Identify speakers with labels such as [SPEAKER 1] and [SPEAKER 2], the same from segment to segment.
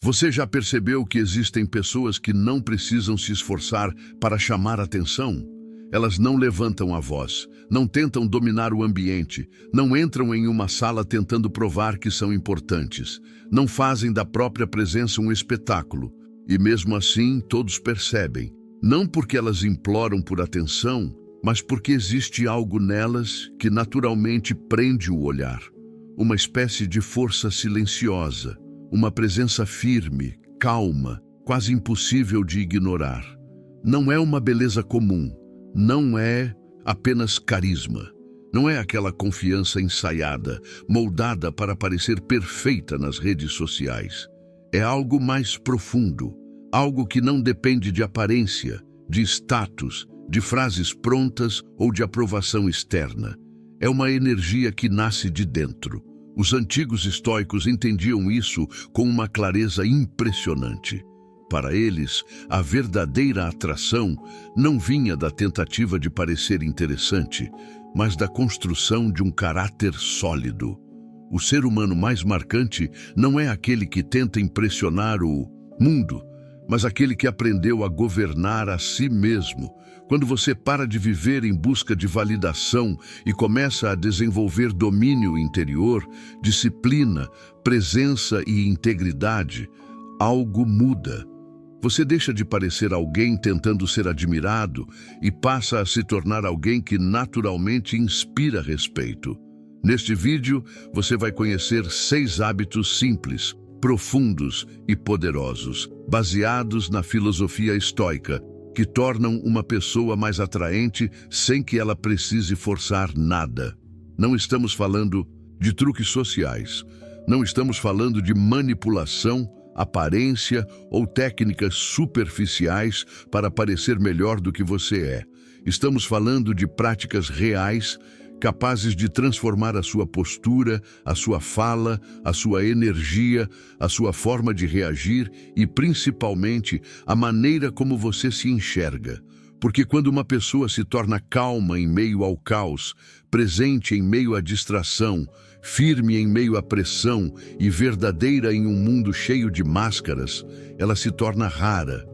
[SPEAKER 1] Você já percebeu que existem pessoas que não precisam se esforçar para chamar atenção? Elas não levantam a voz, não tentam dominar o ambiente, não entram em uma sala tentando provar que são importantes, não fazem da própria presença um espetáculo. E mesmo assim, todos percebem, não porque elas imploram por atenção, mas porque existe algo nelas que naturalmente prende o olhar. Uma espécie de força silenciosa, uma presença firme, calma, quase impossível de ignorar. Não é uma beleza comum, não é apenas carisma. Não é aquela confiança ensaiada, moldada para parecer perfeita nas redes sociais. É algo mais profundo, algo que não depende de aparência, de status, de frases prontas ou de aprovação externa. É uma energia que nasce de dentro. Os antigos estoicos entendiam isso com uma clareza impressionante. Para eles, a verdadeira atração não vinha da tentativa de parecer interessante, mas da construção de um caráter sólido. O ser humano mais marcante não é aquele que tenta impressionar o mundo, mas aquele que aprendeu a governar a si mesmo. Quando você para de viver em busca de validação e começa a desenvolver domínio interior, disciplina, presença e integridade, algo muda. Você deixa de parecer alguém tentando ser admirado e passa a se tornar alguém que naturalmente inspira respeito. Neste vídeo, você vai conhecer 6 hábitos simples, profundos e poderosos, baseados na filosofia estoica, que tornam uma pessoa mais atraente sem que ela precise forçar nada. Não estamos falando de truques sociais, não estamos falando de manipulação, aparência ou técnicas superficiais para parecer melhor do que você é. Estamos falando de práticas reais, capazes de transformar a sua postura, a sua fala, a sua energia, a sua forma de reagir e, principalmente, a maneira como você se enxerga. Porque quando uma pessoa se torna calma em meio ao caos, presente em meio à distração, firme em meio à pressão e verdadeira em um mundo cheio de máscaras, ela se torna rara.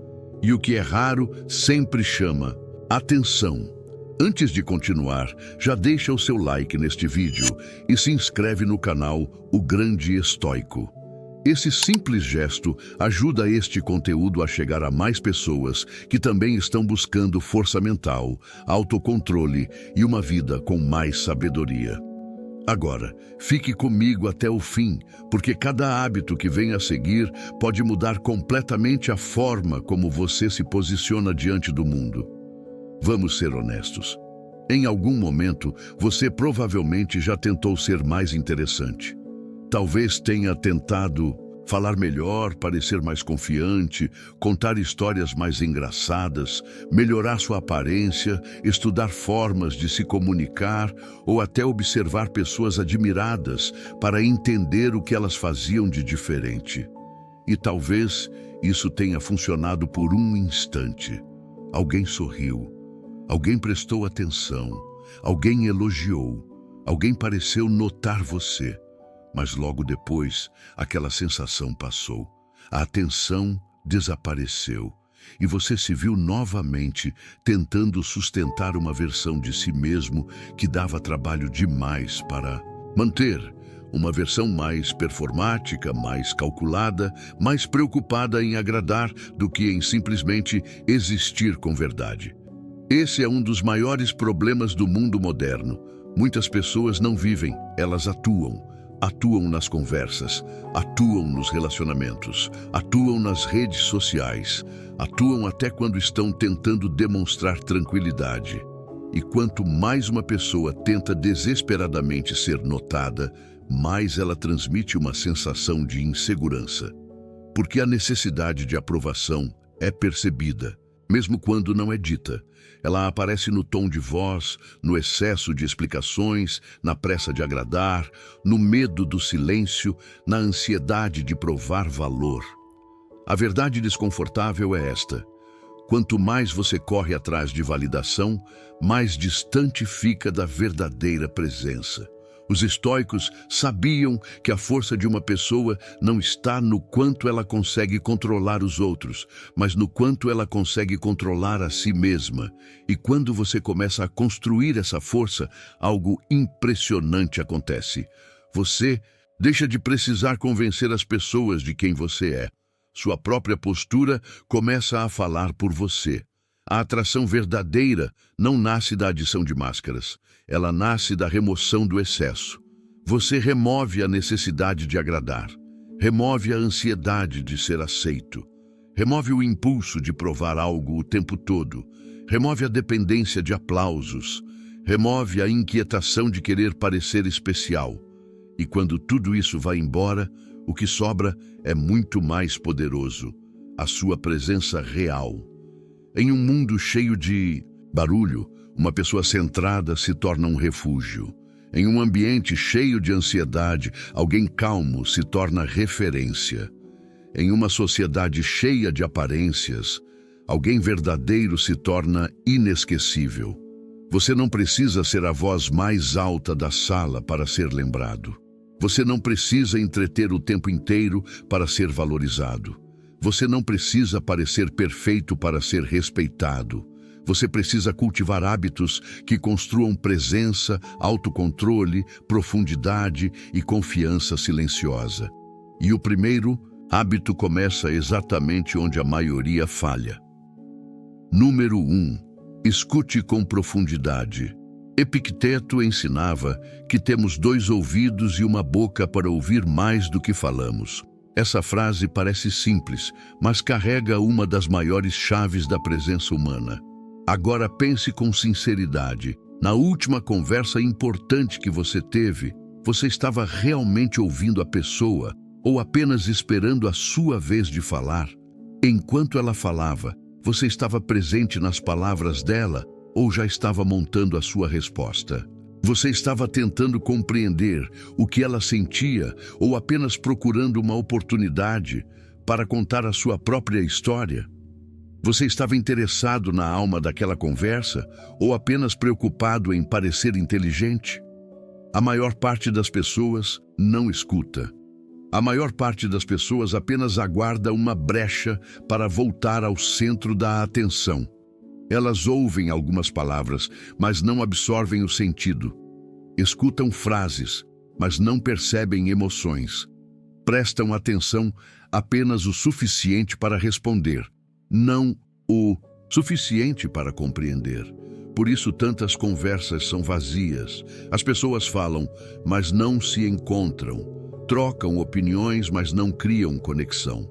[SPEAKER 1] E o que é raro sempre chama atenção. Antes de continuar, já deixa o seu like neste vídeo e se inscreve no canal O Grande Estoico. Esse simples gesto ajuda este conteúdo a chegar a mais pessoas que também estão buscando força mental, autocontrole e uma vida com mais sabedoria. Agora, fique comigo até o fim, porque cada hábito que vem a seguir pode mudar completamente a forma como você se posiciona diante do mundo. Vamos ser honestos. Em algum momento, você provavelmente já tentou ser mais interessante. Talvez tenha tentado falar melhor, parecer mais confiante, contar histórias mais engraçadas, melhorar sua aparência, estudar formas de se comunicar ou até observar pessoas admiradas para entender o que elas faziam de diferente. E talvez isso tenha funcionado por um instante. Alguém sorriu. Alguém prestou atenção, alguém elogiou, alguém pareceu notar você, mas logo depois aquela sensação passou, a atenção desapareceu e você se viu novamente tentando sustentar uma versão de si mesmo que dava trabalho demais para manter, uma versão mais performática, mais calculada, mais preocupada em agradar do que em simplesmente existir com verdade. Esse é um dos maiores problemas do mundo moderno. Muitas pessoas não vivem, elas atuam. Atuam nas conversas, atuam nos relacionamentos, atuam nas redes sociais, atuam até quando estão tentando demonstrar tranquilidade. E quanto mais uma pessoa tenta desesperadamente ser notada, mais ela transmite uma sensação de insegurança. Porque a necessidade de aprovação é percebida, mesmo quando não é dita. Ela aparece no tom de voz, no excesso de explicações, na pressa de agradar, no medo do silêncio, na ansiedade de provar valor. A verdade desconfortável é esta: quanto mais você corre atrás de validação, mais distante fica da verdadeira presença. Os estoicos sabiam que a força de uma pessoa não está no quanto ela consegue controlar os outros, mas no quanto ela consegue controlar a si mesma. E quando você começa a construir essa força, algo impressionante acontece. Você deixa de precisar convencer as pessoas de quem você é. Sua própria postura começa a falar por você. A atração verdadeira não nasce da adição de máscaras. Ela nasce da remoção do excesso. Você remove a necessidade de agradar. Remove a ansiedade de ser aceito. Remove o impulso de provar algo o tempo todo. Remove a dependência de aplausos. Remove a inquietação de querer parecer especial. E quando tudo isso vai embora, o que sobra é muito mais poderoso. A sua presença real. Em um mundo cheio de barulho, uma pessoa centrada se torna um refúgio. Em um ambiente cheio de ansiedade, alguém calmo se torna referência. Em uma sociedade cheia de aparências, alguém verdadeiro se torna inesquecível. Você não precisa ser a voz mais alta da sala para ser lembrado. Você não precisa entreter o tempo inteiro para ser valorizado. Você não precisa parecer perfeito para ser respeitado. Você precisa cultivar hábitos que construam presença, autocontrole, profundidade e confiança silenciosa. E o primeiro hábito começa exatamente onde a maioria falha. Número 1. Escute com profundidade. Epicteto ensinava que temos 2 ouvidos e uma boca para ouvir mais do que falamos. Essa frase parece simples, mas carrega uma das maiores chaves da presença humana. Agora pense com sinceridade. Na última conversa importante que você teve, você estava realmente ouvindo a pessoa ou apenas esperando a sua vez de falar? Enquanto ela falava, você estava presente nas palavras dela ou já estava montando a sua resposta? Você estava tentando compreender o que ela sentia ou apenas procurando uma oportunidade para contar a sua própria história? Você estava interessado na alma daquela conversa ou apenas preocupado em parecer inteligente? A maior parte das pessoas não escuta. A maior parte das pessoas apenas aguarda uma brecha para voltar ao centro da atenção. Elas ouvem algumas palavras, mas não absorvem o sentido. Escutam frases, mas não percebem emoções. Prestam atenção apenas o suficiente para responder, não o suficiente para compreender. Por isso tantas conversas são vazias. As pessoas falam, mas não se encontram. Trocam opiniões, mas não criam conexão.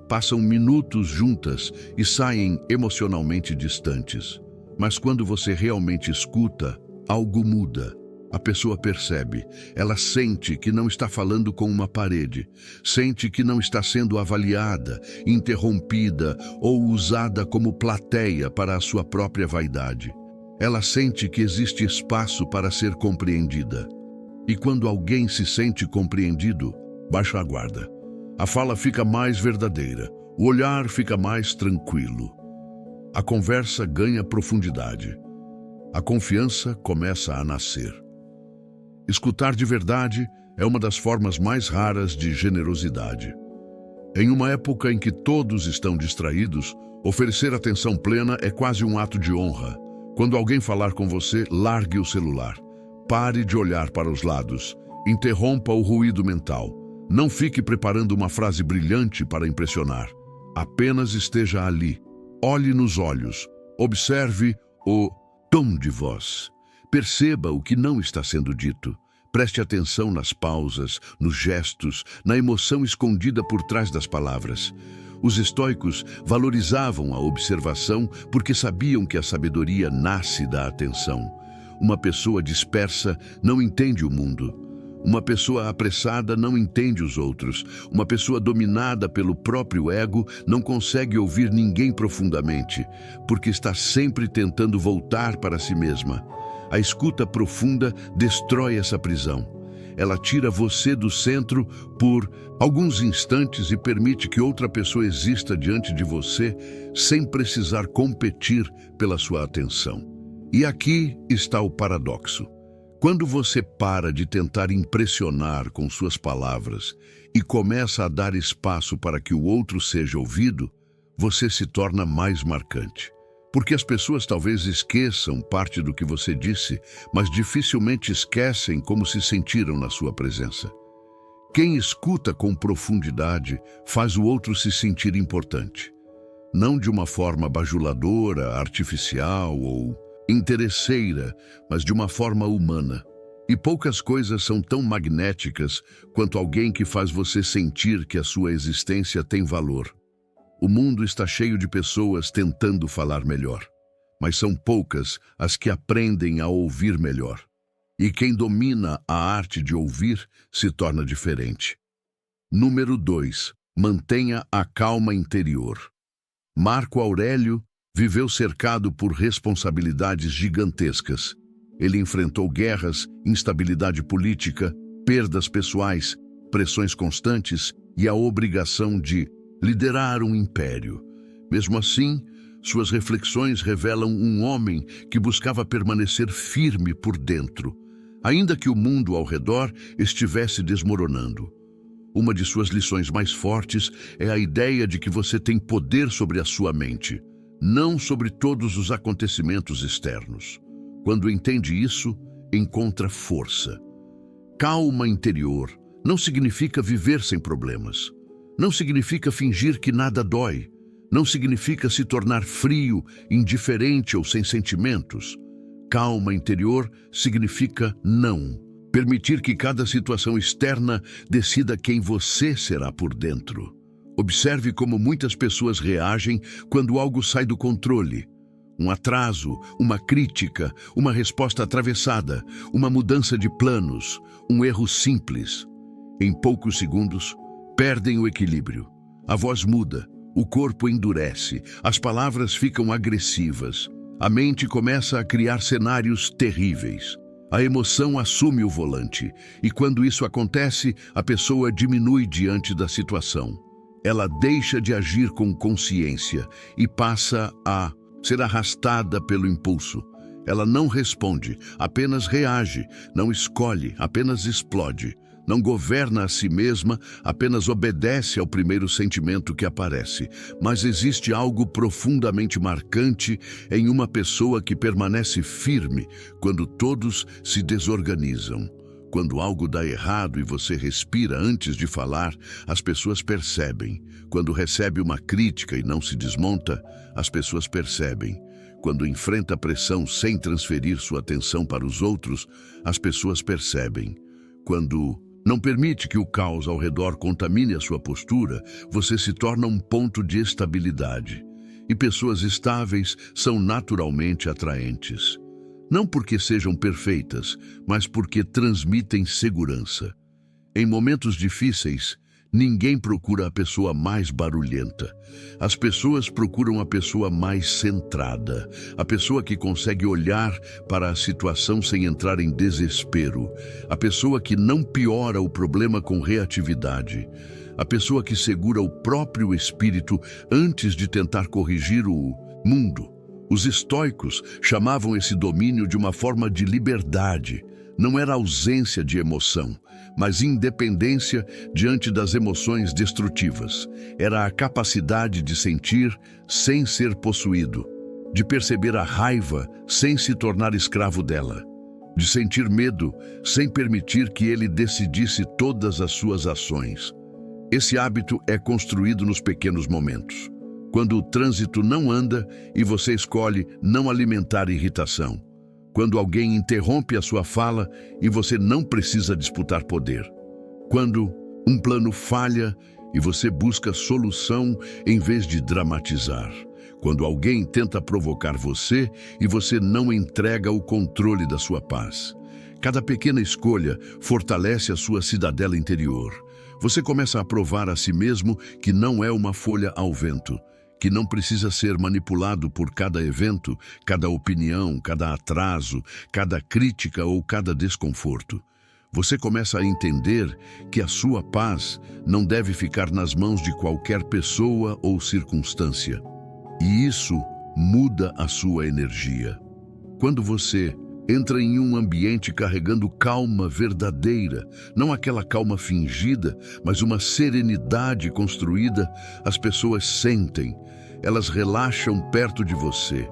[SPEAKER 1] Passam minutos juntas e saem emocionalmente distantes. Mas quando você realmente escuta, algo muda. A pessoa percebe, ela sente que não está falando com uma parede, sente que não está sendo avaliada, interrompida ou usada como plateia para a sua própria vaidade. Ela sente que existe espaço para ser compreendida. E quando alguém se sente compreendido, baixa a guarda. A fala fica mais verdadeira, o olhar fica mais tranquilo. A conversa ganha profundidade. A confiança começa a nascer. Escutar de verdade é uma das formas mais raras de generosidade. Em uma época em que todos estão distraídos, oferecer atenção plena é quase um ato de honra. Quando alguém falar com você, largue o celular. Pare de olhar para os lados. Interrompa o ruído mental. Não fique preparando uma frase brilhante para impressionar. Apenas esteja ali. Olhe nos olhos. Observe o tom de voz. Perceba o que não está sendo dito. Preste atenção nas pausas, nos gestos, na emoção escondida por trás das palavras. Os estoicos valorizavam a observação porque sabiam que a sabedoria nasce da atenção. Uma pessoa dispersa não entende o mundo. Uma pessoa apressada não entende os outros. Uma pessoa dominada pelo próprio ego não consegue ouvir ninguém profundamente, porque está sempre tentando voltar para si mesma. A escuta profunda destrói essa prisão. Ela tira você do centro por alguns instantes e permite que outra pessoa exista diante de você sem precisar competir pela sua atenção. E aqui está o paradoxo. Quando você para de tentar impressionar com suas palavras e começa a dar espaço para que o outro seja ouvido, você se torna mais marcante. Porque as pessoas talvez esqueçam parte do que você disse, mas dificilmente esquecem como se sentiram na sua presença. Quem escuta com profundidade faz o outro se sentir importante. Não de uma forma bajuladora, artificial ou interesseira, mas de uma forma humana. E poucas coisas são tão magnéticas quanto alguém que faz você sentir que a sua existência tem valor. O mundo está cheio de pessoas tentando falar melhor, mas são poucas as que aprendem a ouvir melhor. E quem domina a arte de ouvir se torna diferente. Número 2. Mantenha a calma interior. Marco Aurélio viveu cercado por responsabilidades gigantescas. Ele enfrentou guerras, instabilidade política, perdas pessoais, pressões constantes e a obrigação de liderar um império. Mesmo assim, suas reflexões revelam um homem que buscava permanecer firme por dentro, ainda que o mundo ao redor estivesse desmoronando. Uma de suas lições mais fortes é a ideia de que você tem poder sobre a sua mente, não sobre todos os acontecimentos externos. Quando entende isso, encontra força. Calma interior não significa viver sem problemas. Não significa fingir que nada dói. Não significa se tornar frio, indiferente ou sem sentimentos. Calma interior significa não. Permitir que cada situação externa decida quem você será por dentro. Observe como muitas pessoas reagem quando algo sai do controle. Um atraso, uma crítica, uma resposta atravessada, uma mudança de planos, um erro simples. Em poucos segundos, perdem o equilíbrio. A voz muda, o corpo endurece, as palavras ficam agressivas. A mente começa a criar cenários terríveis. A emoção assume o volante, e quando isso acontece, a pessoa diminui diante da situação. Ela deixa de agir com consciência e passa a ser arrastada pelo impulso. Ela não responde, apenas reage, não escolhe, apenas explode. Não governa a si mesma, apenas obedece ao primeiro sentimento que aparece. Mas existe algo profundamente marcante em uma pessoa que permanece firme quando todos se desorganizam. Quando algo dá errado e você respira antes de falar, as pessoas percebem. Quando recebe uma crítica e não se desmonta, as pessoas percebem. Quando enfrenta pressão sem transferir sua atenção para os outros, as pessoas percebem. Quando não permite que o caos ao redor contamine a sua postura, você se torna um ponto de estabilidade. E pessoas estáveis são naturalmente atraentes. Não porque sejam perfeitas, mas porque transmitem segurança. Em momentos difíceis, ninguém procura a pessoa mais barulhenta. As pessoas procuram a pessoa mais centrada, a pessoa que consegue olhar para a situação sem entrar em desespero, a pessoa que não piora o problema com reatividade, a pessoa que segura o próprio espírito antes de tentar corrigir o mundo. Os estoicos chamavam esse domínio de uma forma de liberdade. Não era ausência de emoção, mas independência diante das emoções destrutivas. Era a capacidade de sentir sem ser possuído, de perceber a raiva sem se tornar escravo dela, de sentir medo sem permitir que ele decidisse todas as suas ações. Esse hábito é construído nos pequenos momentos. Quando o trânsito não anda e você escolhe não alimentar irritação. Quando alguém interrompe a sua fala e você não precisa disputar poder. Quando um plano falha e você busca solução em vez de dramatizar. Quando alguém tenta provocar você e você não entrega o controle da sua paz. Cada pequena escolha fortalece a sua cidadela interior. Você começa a provar a si mesmo que não é uma folha ao vento, que não precisa ser manipulado por cada evento, cada opinião, cada atraso, cada crítica ou cada desconforto. Você começa a entender que a sua paz não deve ficar nas mãos de qualquer pessoa ou circunstância. E isso muda a sua energia. Quando você Entra em um ambiente carregando calma verdadeira, não aquela calma fingida, mas uma serenidade construída. As pessoas sentem, elas relaxam perto de você.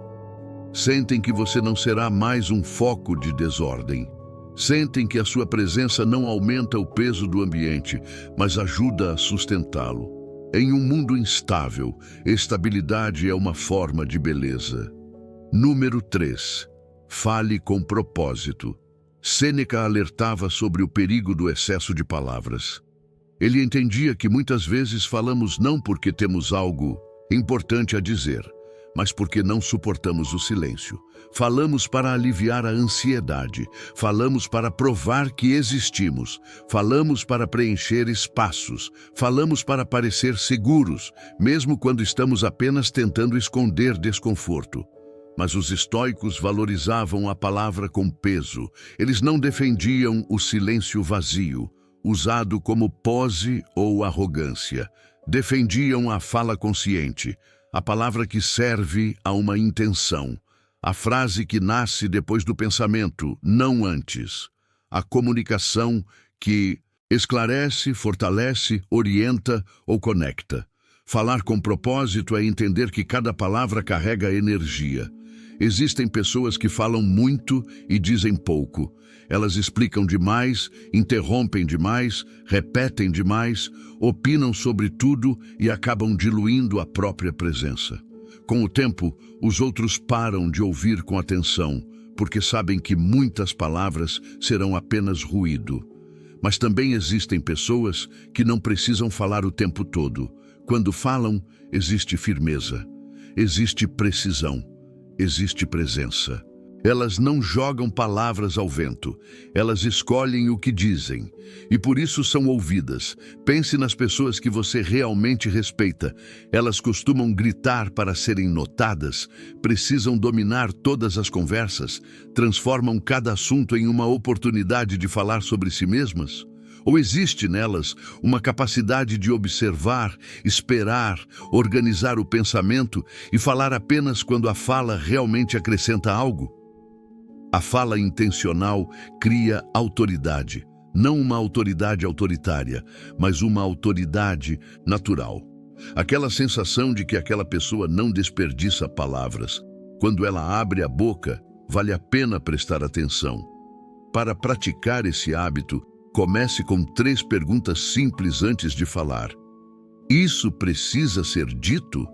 [SPEAKER 1] Sentem que você não será mais um foco de desordem. Sentem que a sua presença não aumenta o peso do ambiente, mas ajuda a sustentá-lo. Em um mundo instável, estabilidade é uma forma de beleza. Número 3. Fale com propósito. Sêneca alertava sobre o perigo do excesso de palavras. Ele entendia que muitas vezes falamos não porque temos algo importante a dizer, mas porque não suportamos o silêncio. Falamos para aliviar a ansiedade, falamos para provar que existimos, falamos para preencher espaços, falamos para parecer seguros, mesmo quando estamos apenas tentando esconder desconforto. Mas os estoicos valorizavam a palavra com peso. Eles não defendiam o silêncio vazio, usado como pose ou arrogância. Defendiam a fala consciente, a palavra que serve a uma intenção, a frase que nasce depois do pensamento, não antes. A comunicação que esclarece, fortalece, orienta ou conecta. Falar com propósito é entender que cada palavra carrega energia. Existem pessoas que falam muito e dizem pouco. Elas explicam demais, interrompem demais, repetem demais, opinam sobre tudo e acabam diluindo a própria presença. Com o tempo, os outros param de ouvir com atenção, porque sabem que muitas palavras serão apenas ruído. Mas também existem pessoas que não precisam falar o tempo todo. Quando falam, existe firmeza, existe precisão. Existe presença. Elas não jogam palavras ao vento, elas escolhem o que dizem, e por isso são ouvidas. Pense nas pessoas que você realmente respeita. Elas costumam gritar para serem notadas, precisam dominar todas as conversas, transformam cada assunto em uma oportunidade de falar sobre si mesmas. Ou existe nelas uma capacidade de observar, esperar, organizar o pensamento e falar apenas quando a fala realmente acrescenta algo? A fala intencional cria autoridade, não uma autoridade autoritária, mas uma autoridade natural. Aquela sensação de que aquela pessoa não desperdiça palavras. Quando ela abre a boca, vale a pena prestar atenção. Para praticar esse hábito, comece com 3 perguntas simples antes de falar. Isso precisa ser dito?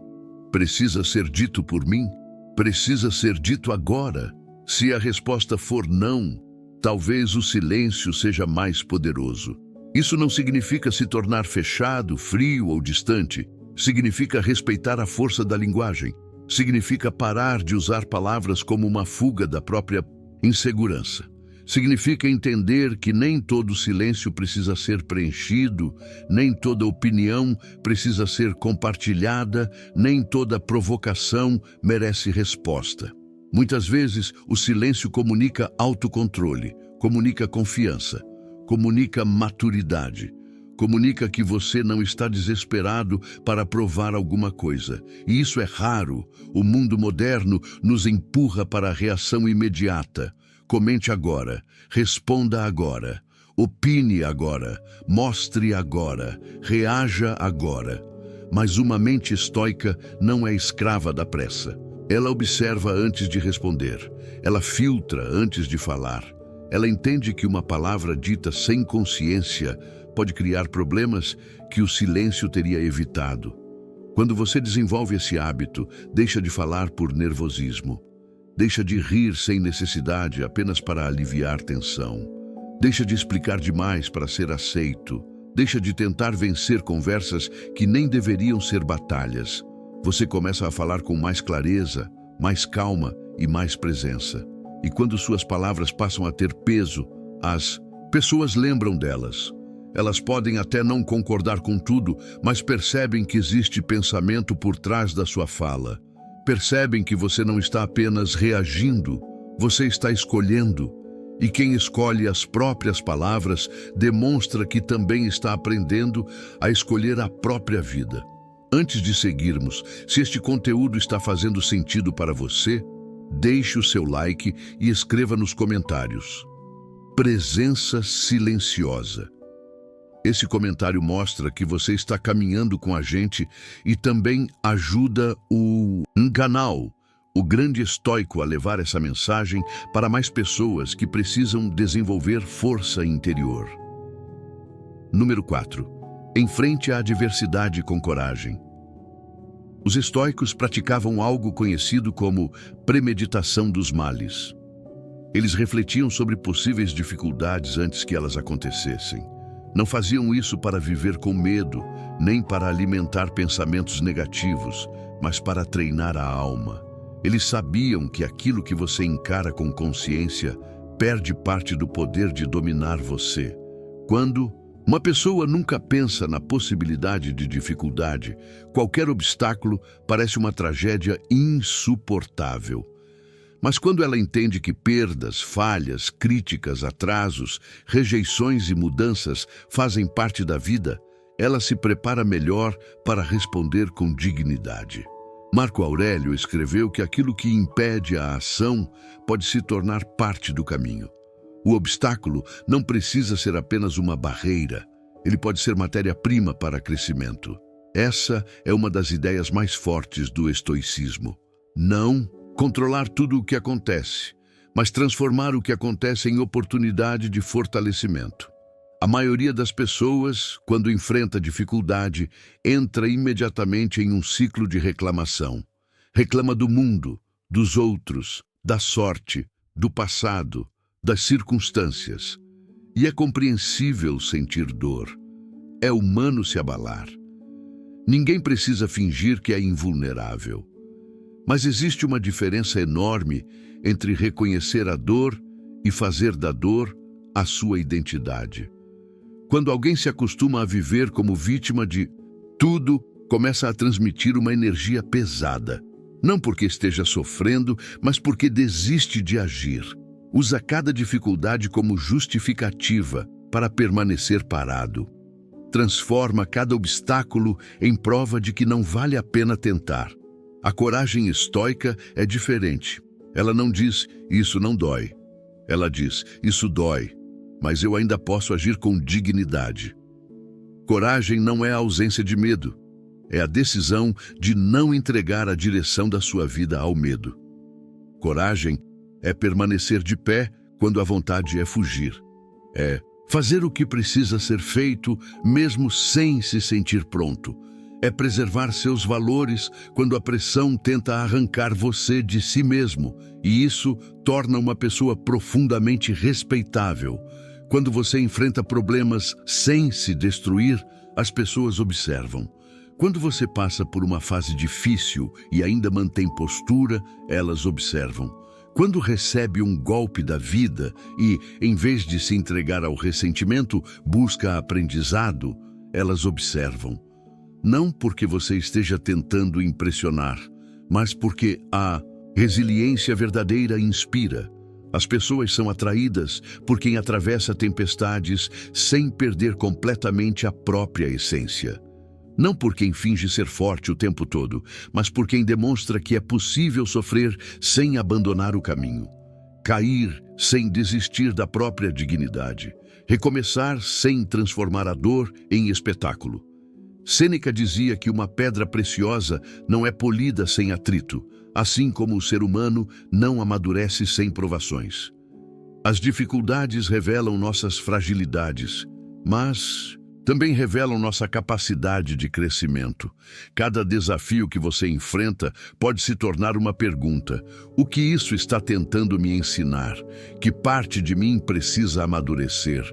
[SPEAKER 1] Precisa ser dito por mim? Precisa ser dito agora? Se a resposta for não, talvez o silêncio seja mais poderoso. Isso não significa se tornar fechado, frio ou distante. Significa respeitar a força da linguagem. Significa parar de usar palavras como uma fuga da própria insegurança. Significa entender que nem todo silêncio precisa ser preenchido, nem toda opinião precisa ser compartilhada, nem toda provocação merece resposta. Muitas vezes, o silêncio comunica autocontrole, comunica confiança, comunica maturidade, comunica que você não está desesperado para provar alguma coisa. E isso é raro. O mundo moderno nos empurra para a reação imediata. Comente agora, responda agora, opine agora, mostre agora, reaja agora. Mas uma mente estoica não é escrava da pressa. Ela observa antes de responder, ela filtra antes de falar. Ela entende que uma palavra dita sem consciência pode criar problemas que o silêncio teria evitado. Quando você desenvolve esse hábito, deixa de falar por nervosismo. Deixa de rir sem necessidade apenas para aliviar tensão. Deixa de explicar demais para ser aceito. Deixa de tentar vencer conversas que nem deveriam ser batalhas. Você começa a falar com mais clareza, mais calma e mais presença. E quando suas palavras passam a ter peso, as pessoas lembram delas. Elas podem até não concordar com tudo, mas percebem que existe pensamento por trás da sua fala. Percebem que você não está apenas reagindo, você está escolhendo. E quem escolhe as próprias palavras demonstra que também está aprendendo a escolher a própria vida. Antes de seguirmos, se este conteúdo está fazendo sentido para você, Deixe o seu like e escreva nos comentários. Presença silenciosa. Esse comentário mostra que você está caminhando com a gente e também ajuda o canal, o grande estoico, a levar essa mensagem para mais pessoas que precisam desenvolver força interior. Número 4. Enfrente a adversidade com coragem. Os estoicos praticavam algo conhecido como premeditação dos males. Eles refletiam sobre possíveis dificuldades antes que elas acontecessem. Não faziam isso para viver com medo, nem para alimentar pensamentos negativos, mas para treinar a alma. Eles sabiam que aquilo que você encara com consciência perde parte do poder de dominar você. Quando uma pessoa nunca pensa na possibilidade de dificuldade, qualquer obstáculo parece uma tragédia insuportável. Mas quando ela entende que perdas, falhas, críticas, atrasos, rejeições e mudanças fazem parte da vida, ela se prepara melhor para responder com dignidade. Marco Aurélio escreveu que aquilo que impede a ação pode se tornar parte do caminho. O obstáculo não precisa ser apenas uma barreira, ele pode ser matéria-prima para crescimento. Essa é uma das ideias mais fortes do estoicismo. Não controlar tudo o que acontece, mas transformar o que acontece em oportunidade de fortalecimento. A maioria das pessoas, quando enfrenta dificuldade, entra imediatamente em um ciclo de reclamação. Reclama do mundo, dos outros, da sorte, do passado, das circunstâncias. E é compreensível sentir dor. É humano se abalar. Ninguém precisa fingir que é invulnerável. Mas existe uma diferença enorme entre reconhecer a dor e fazer da dor a sua identidade. Quando alguém se acostuma a viver como vítima de tudo, começa a transmitir uma energia pesada. Não porque esteja sofrendo, mas porque desiste de agir. Usa cada dificuldade como justificativa para permanecer parado. Transforma cada obstáculo em prova de que não vale a pena tentar. A coragem estoica é diferente. Ela não diz, isso não dói. Ela diz, isso dói, mas eu ainda posso agir com dignidade. Coragem não é a ausência de medo. É a decisão de não entregar a direção da sua vida ao medo. Coragem é permanecer de pé quando a vontade é fugir. É fazer o que precisa ser feito mesmo sem se sentir pronto. É preservar seus valores quando a pressão tenta arrancar você de si mesmo, e isso torna uma pessoa profundamente respeitável. Quando você enfrenta problemas sem se destruir, as pessoas observam. Quando você passa por uma fase difícil e ainda mantém postura, elas observam. Quando recebe um golpe da vida e, em vez de se entregar ao ressentimento, busca aprendizado, elas observam. Não porque você esteja tentando impressionar, mas porque a resiliência verdadeira inspira. As pessoas são atraídas por quem atravessa tempestades sem perder completamente a própria essência. Não por quem finge ser forte o tempo todo, mas por quem demonstra que é possível sofrer sem abandonar o caminho. Cair sem desistir da própria dignidade. Recomeçar sem transformar a dor em espetáculo. Sêneca dizia que uma pedra preciosa não é polida sem atrito, assim como o ser humano não amadurece sem provações. As dificuldades revelam nossas fragilidades, mas também revelam nossa capacidade de crescimento. Cada desafio que você enfrenta pode se tornar uma pergunta. O que isso está tentando me ensinar? Que parte de mim precisa amadurecer?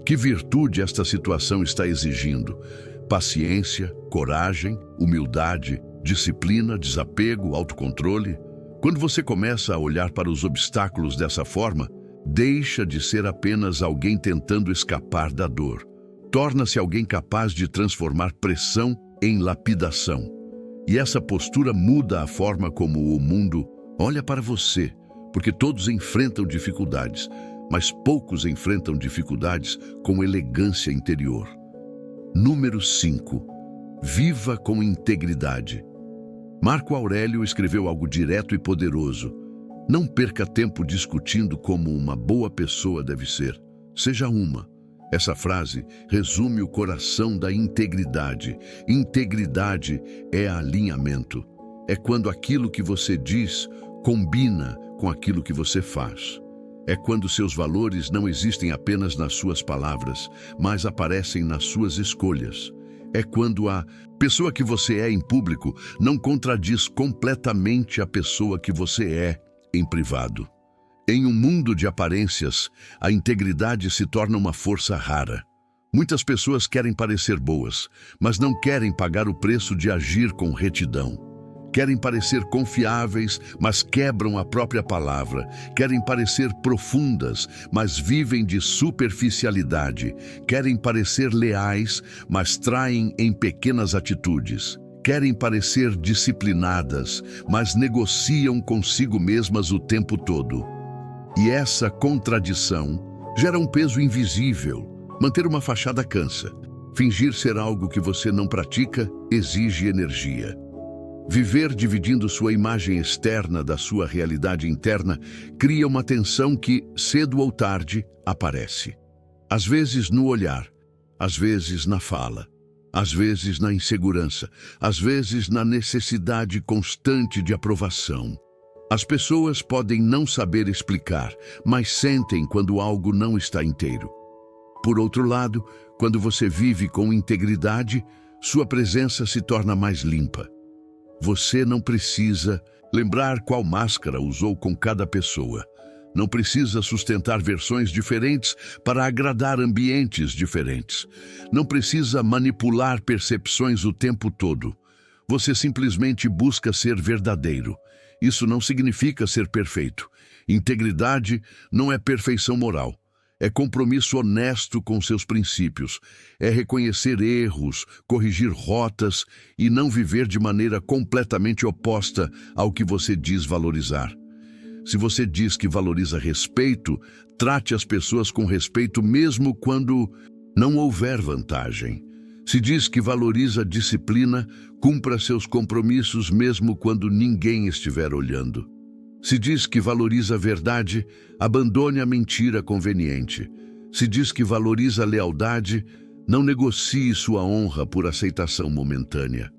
[SPEAKER 1] Que virtude esta situação está exigindo? Paciência, coragem, humildade, disciplina, desapego, autocontrole. Quando você começa a olhar para os obstáculos dessa forma, deixa de ser apenas alguém tentando escapar da dor. Torna-se alguém capaz de transformar pressão em lapidação. E essa postura muda a forma como o mundo olha para você, porque todos enfrentam dificuldades, mas poucos enfrentam dificuldades com elegância interior. Número 5. Viva com integridade. Marco Aurélio escreveu algo direto e poderoso. Não perca tempo discutindo como uma boa pessoa deve ser. Seja uma. Essa frase resume o coração da integridade. Integridade é alinhamento. É quando aquilo que você diz combina com aquilo que você faz. É quando seus valores não existem apenas nas suas palavras, mas aparecem nas suas escolhas. É quando a pessoa que você é em público não contradiz completamente a pessoa que você é em privado. Em um mundo de aparências, a integridade se torna uma força rara. Muitas pessoas querem parecer boas, mas não querem pagar o preço de agir com retidão. Querem parecer confiáveis, mas quebram a própria palavra. Querem parecer profundas, mas vivem de superficialidade. Querem parecer leais, mas traem em pequenas atitudes. Querem parecer disciplinadas, mas negociam consigo mesmas o tempo todo. E essa contradição gera um peso invisível. Manter uma fachada cansa. Fingir ser algo que você não pratica exige energia. Viver dividindo sua imagem externa da sua realidade interna cria uma tensão que, cedo ou tarde, aparece. Às vezes no olhar, às vezes na fala, às vezes na insegurança, às vezes na necessidade constante de aprovação. As pessoas podem não saber explicar, mas sentem quando algo não está inteiro. Por outro lado, quando você vive com integridade, sua presença se torna mais limpa. Você não precisa lembrar qual máscara usou com cada pessoa. Não precisa sustentar versões diferentes para agradar ambientes diferentes. Não precisa manipular percepções o tempo todo. Você simplesmente busca ser verdadeiro. Isso não significa ser perfeito. Integridade não é perfeição moral. É compromisso honesto com seus princípios. É reconhecer erros, corrigir rotas e não viver de maneira completamente oposta ao que você diz valorizar. Se você diz que valoriza respeito, trate as pessoas com respeito mesmo quando não houver vantagem. Se diz que valoriza disciplina, cumpra seus compromissos mesmo quando ninguém estiver olhando. Se diz que valoriza a verdade, abandone a mentira conveniente. Se diz que valoriza a lealdade, não negocie sua honra por aceitação momentânea.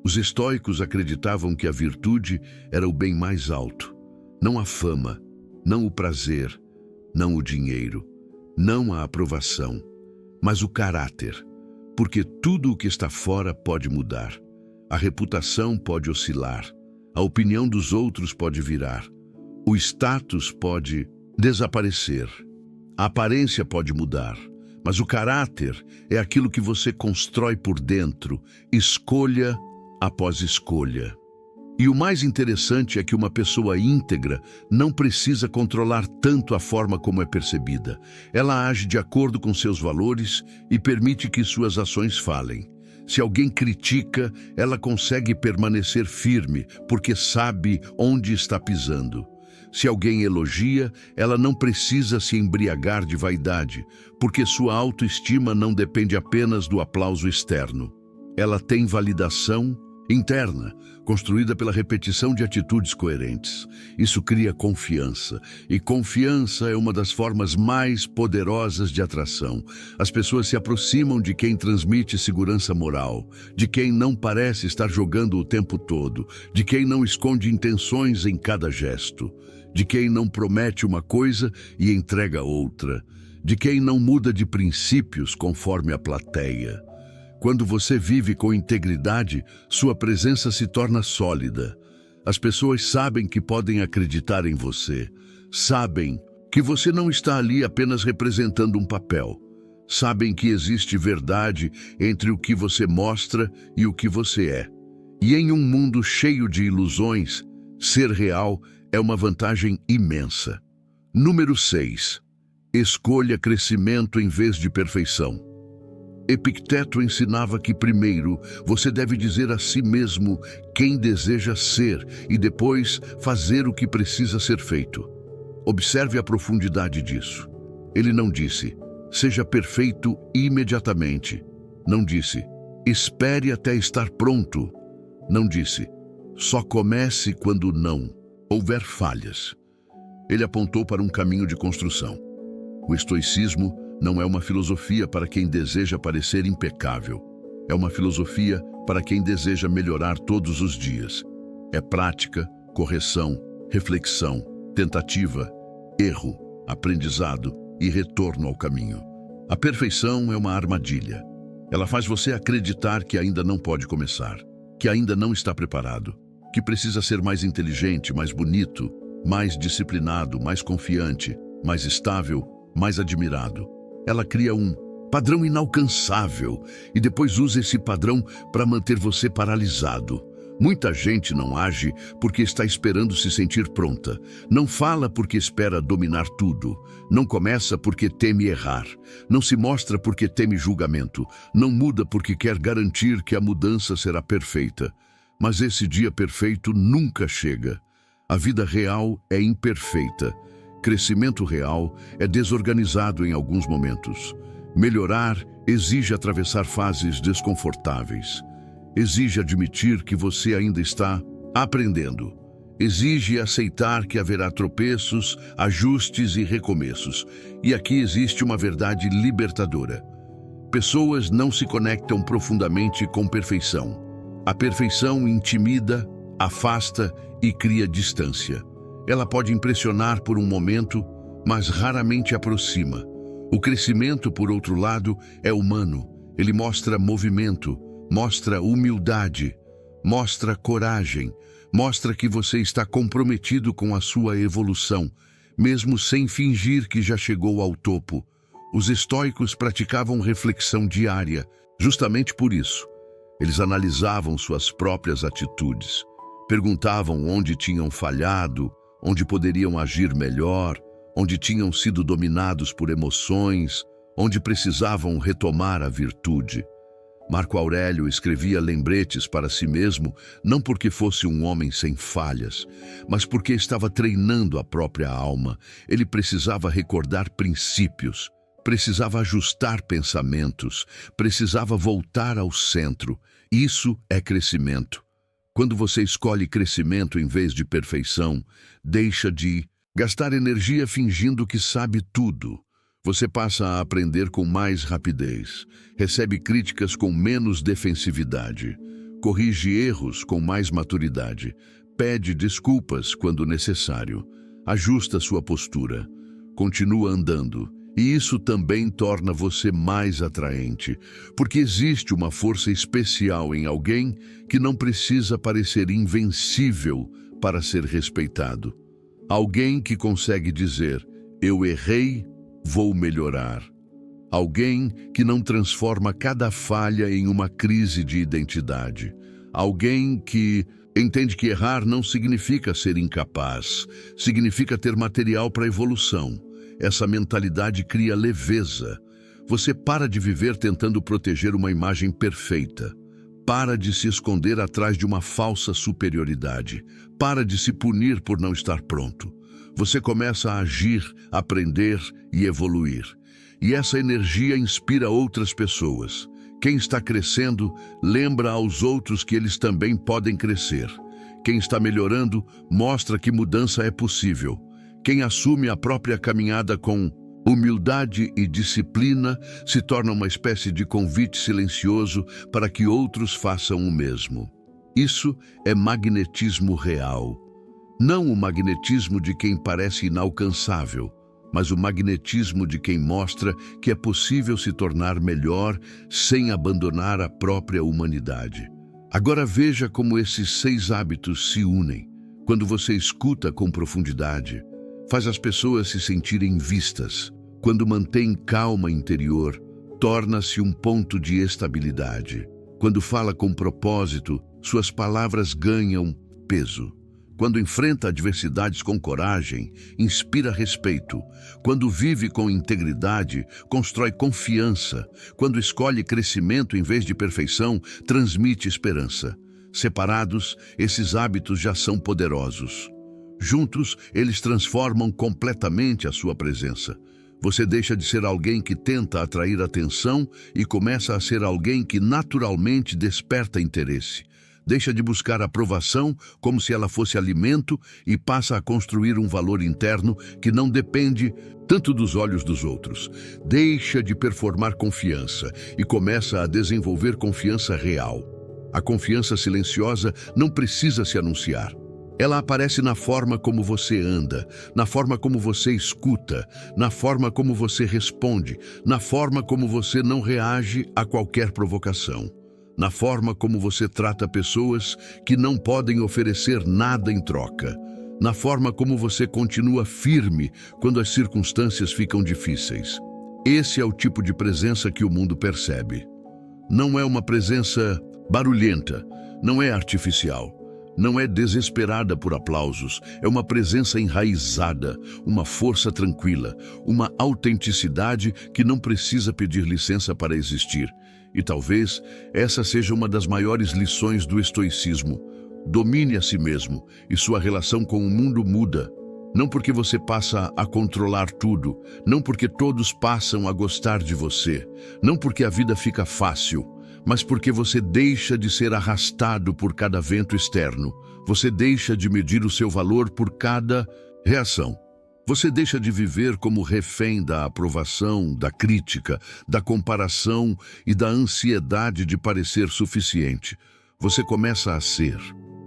[SPEAKER 1] Os estoicos acreditavam que a virtude era o bem mais alto. Não a fama, não o prazer, não o dinheiro, não a aprovação, mas o caráter. Porque tudo o que está fora pode mudar. A reputação pode oscilar. A opinião dos outros pode virar. O status pode desaparecer. A aparência pode mudar. Mas o caráter é aquilo que você constrói por dentro, escolha após escolha. E o mais interessante é que uma pessoa íntegra não precisa controlar tanto a forma como é percebida. Ela age de acordo com seus valores e permite que suas ações falem. Se alguém critica, ela consegue permanecer firme, porque sabe onde está pisando. Se alguém elogia, ela não precisa se embriagar de vaidade, porque sua autoestima não depende apenas do aplauso externo. Ela tem validação interna, construída pela repetição de atitudes coerentes. Isso cria confiança, e confiança é uma das formas mais poderosas de atração. As pessoas se aproximam de quem transmite segurança moral, de quem não parece estar jogando o tempo todo, de quem não esconde intenções em cada gesto, de quem não promete uma coisa e entrega outra, de quem não muda de princípios conforme a plateia. Quando você vive com integridade, sua presença se torna sólida. As pessoas sabem que podem acreditar em você. Sabem que você não está ali apenas representando um papel. Sabem que existe verdade entre o que você mostra e o que você é. E em um mundo cheio de ilusões, ser real é uma vantagem imensa. Número 6. Escolha crescimento em vez de perfeição. Epicteto ensinava que primeiro você deve dizer a si mesmo quem deseja ser e depois fazer o que precisa ser feito. Observe a profundidade disso. Ele não disse, seja perfeito imediatamente. Não disse, espere até estar pronto. Não disse, só comece quando não houver falhas. Ele apontou para um caminho de construção. O estoicismo não é uma filosofia para quem deseja parecer impecável. É uma filosofia para quem deseja melhorar todos os dias. É prática, correção, reflexão, tentativa, erro, aprendizado e retorno ao caminho. A perfeição é uma armadilha. Ela faz você acreditar que ainda não pode começar, que ainda não está preparado, que precisa ser mais inteligente, mais bonito, mais disciplinado, mais confiante, mais estável, mais admirado. Ela cria um padrão inalcançável e depois usa esse padrão para manter você paralisado. Muita gente não age porque está esperando se sentir pronta. Não fala porque espera dominar tudo. Não começa porque teme errar. Não se mostra porque teme julgamento. Não muda porque quer garantir que a mudança será perfeita. Mas esse dia perfeito nunca chega. A vida real é imperfeita. Crescimento real é desorganizado em alguns momentos. Melhorar exige atravessar fases desconfortáveis. Exige admitir que você ainda está aprendendo. Exige aceitar que haverá tropeços, ajustes e recomeços. E aqui existe uma verdade libertadora. Pessoas não se conectam profundamente com perfeição. A perfeição intimida, afasta e cria distância. Ela pode impressionar por um momento, mas raramente aproxima. O crescimento, por outro lado, é humano. Ele mostra movimento, mostra humildade, mostra coragem, mostra que você está comprometido com a sua evolução, mesmo sem fingir que já chegou ao topo. Os estoicos praticavam reflexão diária, justamente por isso. Eles analisavam suas próprias atitudes, perguntavam onde tinham falhado, onde poderiam agir melhor, onde tinham sido dominados por emoções, onde precisavam retomar a virtude. Marco Aurélio escrevia lembretes para si mesmo, não porque fosse um homem sem falhas, mas porque estava treinando a própria alma. Ele precisava recordar princípios, precisava ajustar pensamentos, precisava voltar ao centro. Isso é crescimento. Quando você escolhe crescimento em vez de perfeição, deixa de gastar energia fingindo que sabe tudo. Você passa a aprender com mais rapidez, recebe críticas com menos defensividade, corrige erros com mais maturidade, pede desculpas quando necessário, ajusta sua postura, continua andando. E isso também torna você mais atraente, porque existe uma força especial em alguém que não precisa parecer invencível para ser respeitado. Alguém que consegue dizer, eu errei, vou melhorar. Alguém que não transforma cada falha em uma crise de identidade. Alguém que entende que errar não significa ser incapaz, significa ter material para evolução. Essa mentalidade cria leveza. Você para de viver tentando proteger uma imagem perfeita. Para de se esconder atrás de uma falsa superioridade. Para de se punir por não estar pronto. Você começa a agir, aprender e evoluir. E essa energia inspira outras pessoas. Quem está crescendo, lembra aos outros que eles também podem crescer. Quem está melhorando, mostra que mudança é possível. Quem assume a própria caminhada com humildade e disciplina se torna uma espécie de convite silencioso para que outros façam o mesmo. Isso é magnetismo real. Não o magnetismo de quem parece inalcançável, mas o magnetismo de quem mostra que é possível se tornar melhor sem abandonar a própria humanidade. Agora veja como esses 6 hábitos se unem. Quando você escuta com profundidade, faz as pessoas se sentirem vistas. Quando mantém calma interior, torna-se um ponto de estabilidade. Quando fala com propósito, suas palavras ganham peso. Quando enfrenta adversidades com coragem, inspira respeito. Quando vive com integridade, constrói confiança. Quando escolhe crescimento em vez de perfeição, transmite esperança. Separados, esses hábitos já são poderosos. Juntos, eles transformam completamente a sua presença. Você deixa de ser alguém que tenta atrair atenção e começa a ser alguém que naturalmente desperta interesse. Deixa de buscar aprovação como se ela fosse alimento e passa a construir um valor interno que não depende tanto dos olhos dos outros. Deixa de performar confiança e começa a desenvolver confiança real. A confiança silenciosa não precisa se anunciar. Ela aparece na forma como você anda, na forma como você escuta, na forma como você responde, na forma como você não reage a qualquer provocação, na forma como você trata pessoas que não podem oferecer nada em troca, na forma como você continua firme quando as circunstâncias ficam difíceis. Esse é o tipo de presença que o mundo percebe. Não é uma presença barulhenta, não é artificial. Não é desesperada por aplausos, é uma presença enraizada, uma força tranquila, uma autenticidade que não precisa pedir licença para existir. E talvez essa seja uma das maiores lições do estoicismo. Domine a si mesmo e sua relação com o mundo muda. Não porque você passa a controlar tudo, não porque todos passam a gostar de você, não porque a vida fica fácil, mas porque você deixa de ser arrastado por cada vento externo. Você deixa de medir o seu valor por cada reação. Você deixa de viver como refém da aprovação, da crítica, da comparação e da ansiedade de parecer suficiente. Você começa a ser.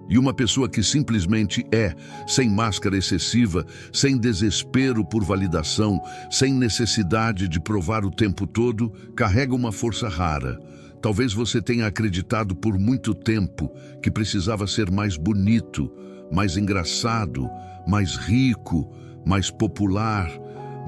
[SPEAKER 1] E uma pessoa que simplesmente é, sem máscara excessiva, sem desespero por validação, sem necessidade de provar o tempo todo, carrega uma força rara. Talvez você tenha acreditado por muito tempo que precisava ser mais bonito, mais engraçado, mais rico, mais popular,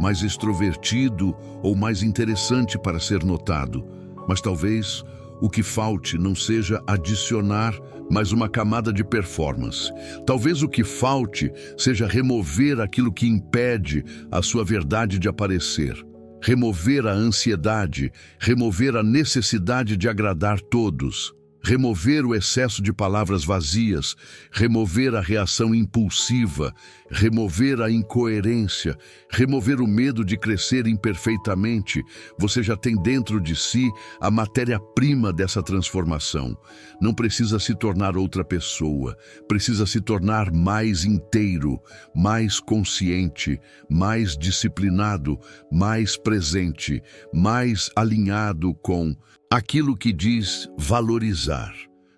[SPEAKER 1] mais extrovertido ou mais interessante para ser notado. Mas talvez o que falte não seja adicionar mais uma camada de performance. Talvez o que falte seja remover aquilo que impede a sua verdade de aparecer. Remover a ansiedade, remover a necessidade de agradar todos, remover o excesso de palavras vazias, remover a reação impulsiva, remover a incoerência, remover o medo de crescer imperfeitamente. Você já tem dentro de si a matéria-prima dessa transformação. Não precisa se tornar outra pessoa, precisa se tornar mais inteiro, mais consciente, mais disciplinado, mais presente, mais alinhado com aquilo que diz valorizar.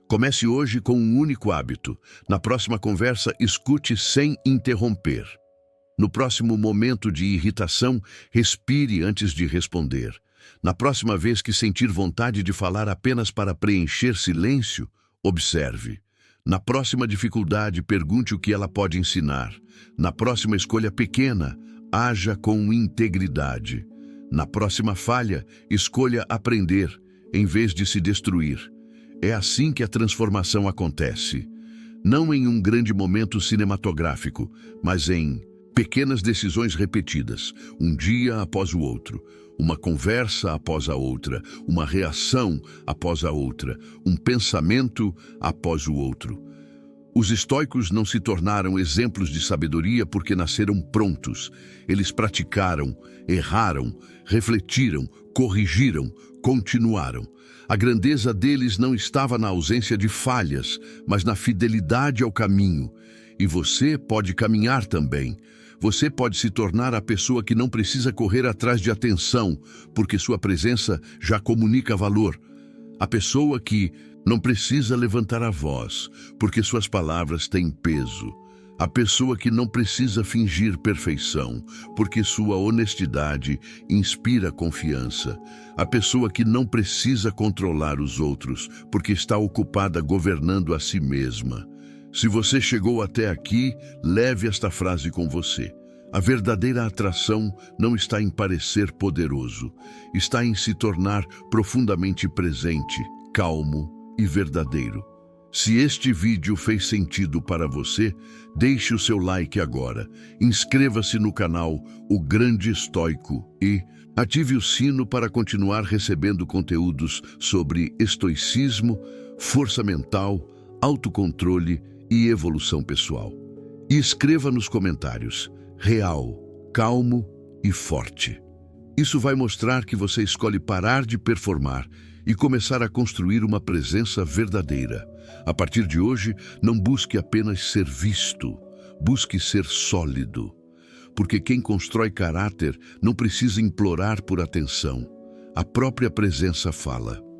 [SPEAKER 1] Comece hoje com um único hábito. Na próxima conversa, escute sem interromper. No próximo momento de irritação, respire antes de responder. Na próxima vez que sentir vontade de falar apenas para preencher silêncio, observe. Na próxima dificuldade, pergunte o que ela pode ensinar. Na próxima escolha pequena, haja com integridade. Na próxima falha, escolha aprender, em vez de se destruir. É assim que a transformação acontece. Não em um grande momento cinematográfico, mas em pequenas decisões repetidas, um dia após o outro, uma conversa após a outra, uma reação após a outra, um pensamento após o outro. Os estoicos não se tornaram exemplos de sabedoria porque nasceram prontos. Eles praticaram, erraram, refletiram, corrigiram, continuaram. A grandeza deles não estava na ausência de falhas, mas na fidelidade ao caminho. E você pode caminhar também. Você pode se tornar a pessoa que não precisa correr atrás de atenção, porque sua presença já comunica valor. A pessoa que não precisa levantar a voz, porque suas palavras têm peso. A pessoa que não precisa fingir perfeição, porque sua honestidade inspira confiança. A pessoa que não precisa controlar os outros, porque está ocupada governando a si mesma. Se você chegou até aqui, leve esta frase com você. A verdadeira atração não está em parecer poderoso, está em se tornar profundamente presente, calmo e verdadeiro. Se este vídeo fez sentido para você, deixe o seu like agora, inscreva-se no canal O Grande Estoico e ative o sino para continuar recebendo conteúdos sobre estoicismo, força mental, autocontrole e evolução pessoal. E escreva nos comentários, real, calmo e forte. Isso vai mostrar que você escolhe parar de performar e começar a construir uma presença verdadeira. A partir de hoje, não busque apenas ser visto, busque ser sólido. Porque quem constrói caráter não precisa implorar por atenção. A própria presença fala.